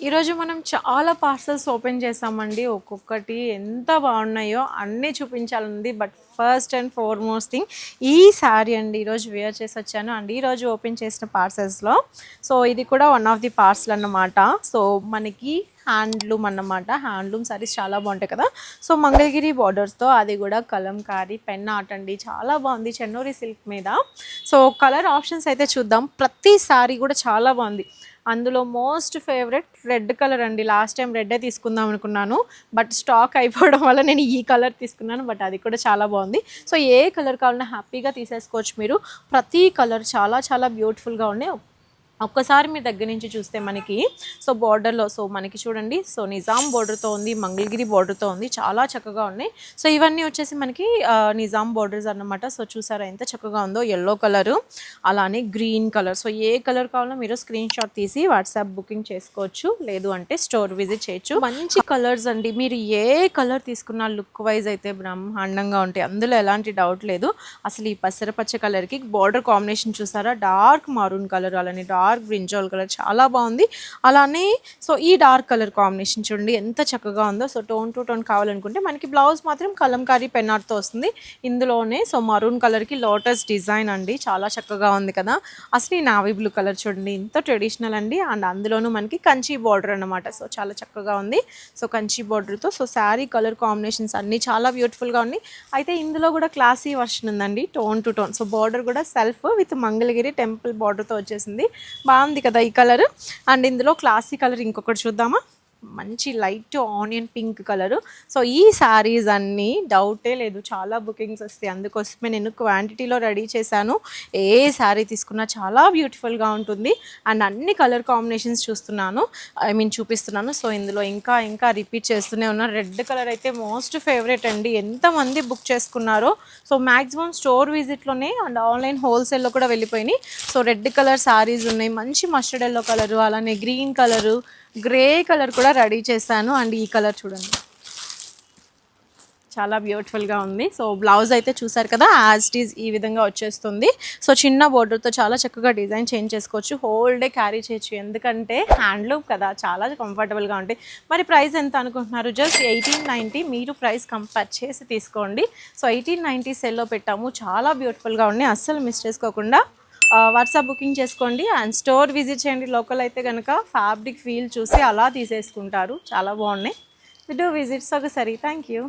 ఈరోజు మనం చాలా పార్సల్స్ ఓపెన్ చేసామండి. ఒక్కొక్కటి ఎంత బాగున్నాయో అన్నీ చూపించాలండి. But first and foremost thing ఈ శారీ అండి. ఈరోజు వేర్ చేసి వచ్చాను అండ్ ఈరోజు ఓపెన్ చేసిన పార్సల్స్లో సో ఇది కూడా వన్ ఆఫ్ ది పార్సల్ అన్నమాట. సో మనకి హ్యాండ్లూమ్ అన్నమాట. హ్యాండ్లూమ్ సారీస్ చాలా బాగుంటాయి కదా. సో మంగళగిరి బార్డర్స్తో అది కూడా కలంకారీ పెన్ ఆర్ట్ అండి. చాలా బాగుంది చెన్నూరి సిల్క్ మీద. సో కలర్ ఆప్షన్స్ అయితే చూద్దాం. ప్రతి శారీ కూడా చాలా బాగుంది. అందులో మోస్ట్ ఫేవరెట్ రెడ్ కలర్ అండి. లాస్ట్ టైం రెడ్డే తీసుకుందాం అనుకున్నాను, బట్ స్టాక్ అయిపోవడం వల్ల నేను ఈ కలర్ తీసుకున్నాను. బట్ అది కూడా చాలా బాగుంది. సో ఏ కలర్ కావాలన్నా హ్యాపీగా తీసేసుకోవచ్చు మీరు. ప్రతి కలర్ చాలా చాలా బ్యూటిఫుల్గా ఉన్నాయి. ఒక్కసారి మీ దగ్గర నుంచి చూస్తే మనకి సో బార్డర్లో సో మనకి చూడండి. సో నిజాం బార్డర్తో ఉంది, మంగళగిరి బార్డర్తో ఉంది. చాలా చక్కగా ఉన్నాయి. సో ఇవన్నీ వచ్చేసి మనకి నిజాం బార్డర్స్ అన్నమాట. సో చూసారా ఎంత చక్కగా ఉందో. ఎల్లో కలరు అలానే గ్రీన్ కలర్. సో ఏ కలర్ కావాలో మీరు స్క్రీన్ షాట్ తీసి వాట్సాప్ బుకింగ్ చేసుకోవచ్చు, లేదు అంటే స్టోర్ విజిట్ చేయొచ్చు. మంచి కలర్స్ అండి. మీరు ఏ కలర్ తీసుకున్నా లుక్ వైజ్ అయితే బ్రహ్మాండంగా ఉంటాయి. అందులో ఎలాంటి డౌట్ లేదు. అసలు ఈ పచ్చ కలర్కి బార్డర్ కాంబినేషన్ చూసారా. డార్క్ మారూన్ కలర్ అలానే డార్క్ బ్రింజాల్ కలర్ చాలా బాగుంది. అలానే సో ఈ డార్క్ కలర్ కాంబినేషన్ చూడండి ఎంత చక్కగా ఉందో. సో టోన్ టు టోన్ కావాలనుకుంటే మనకి బ్లౌజ్ మాత్రం కలంకారీ పెన్నార్తో వస్తుంది. ఇందులోనే సో మరూన్ కలర్కి లోటస్ డిజైన్ అండి. చాలా చక్కగా ఉంది కదా. అసలు ఈ నావీ బ్లూ కలర్ చూడండి ఎంత ట్రెడిషనల్ అండి. అండ్ అందులోనూ మనకి కంచి బార్డర్ అనమాట. సో చాలా చక్కగా ఉంది. సో కంచి బార్డర్తో సో శారీ కలర్ కాంబినేషన్స్ అన్నీ చాలా బ్యూటిఫుల్గా ఉన్నాయి. అయితే ఇందులో కూడా క్లాసీ వర్షన్ ఉందండి, tone to tone. So border కూడా సెల్ఫ్ విత్ మంగళగిరి టెంపుల్ బార్డర్తో వచ్చేసింది. బాగుంది కదా ఈ కలర్. అండ్ ఇందులో క్లాసీ కలర్ ఇంకొకటి చూద్దామా. మంచి light onion pink colour. So ఈ శారీస్ అన్నీ డౌటే లేదు చాలా బుకింగ్స్ వస్తాయి. అందుకోసమే నేను క్వాంటిటీలో రెడీ చేశాను. ఏ శారీ తీసుకున్నా చాలా బ్యూటిఫుల్గా ఉంటుంది. అండ్ అన్ని కలర్ కాంబినేషన్స్ చూపిస్తున్నాను. సో ఇందులో ఇంకా రిపీట్ చేస్తూనే ఉన్నాను. రెడ్ కలర్ అయితే మోస్ట్ ఫేవరెట్ అండి. ఎంతమంది బుక్ చేసుకున్నారో. సో మ్యాక్సిమం స్టోర్ విజిట్లోనే అండ్ ఆన్లైన్ హోల్సేల్లో కూడా వెళ్ళిపోయినాయి. సో రెడ్ కలర్ శారీస్ ఉన్నాయి. మంచి మస్టర్డ్ ఎల్లో కలరు అలానే గ్రీన్ కలరు గ్రే కలర్ కూడా రెడీ చేశాను. అండ్ ఈ కలర్ చూడండి చాలా బ్యూటిఫుల్గా ఉంది. సో బ్లౌజ్ అయితే చూసారు కదా, యాజ్ ఇట్ ఈజ్ ఈ విధంగా వచ్చేస్తుంది. సో చిన్న బోర్డర్తో చాలా చక్కగా డిజైన్ చేంజ్ చేసుకోవచ్చు. హోల్ డే క్యారీ చేయొచ్చు. ఎందుకంటే హ్యాండ్లూమ్ కదా చాలా కంఫర్టబుల్గా ఉంటాయి. మరి ప్రైస్ ఎంత అనుకుంటున్నారు? జస్ట్ 1890. మీరు ప్రైస్ కంపేర్ చేసి తీసుకోండి. సో 1890 సెల్లో పెట్టాము. చాలా బ్యూటిఫుల్గా ఉన్నాయి. అస్సలు మిస్ చేసుకోకుండా వాట్సాప్ బుకింగ్ చేసుకోండి అండ్ స్టోర్ విజిట్ చేయండి. లోకల్ అయితే కనుక ఫ్యాబ్రిక్ ఫీల్ చూసి అలా తీసేసుకుంటారు. చాలా బాగున్నాయి. డూ విజిట్స్ ఒకసారి. Thank you.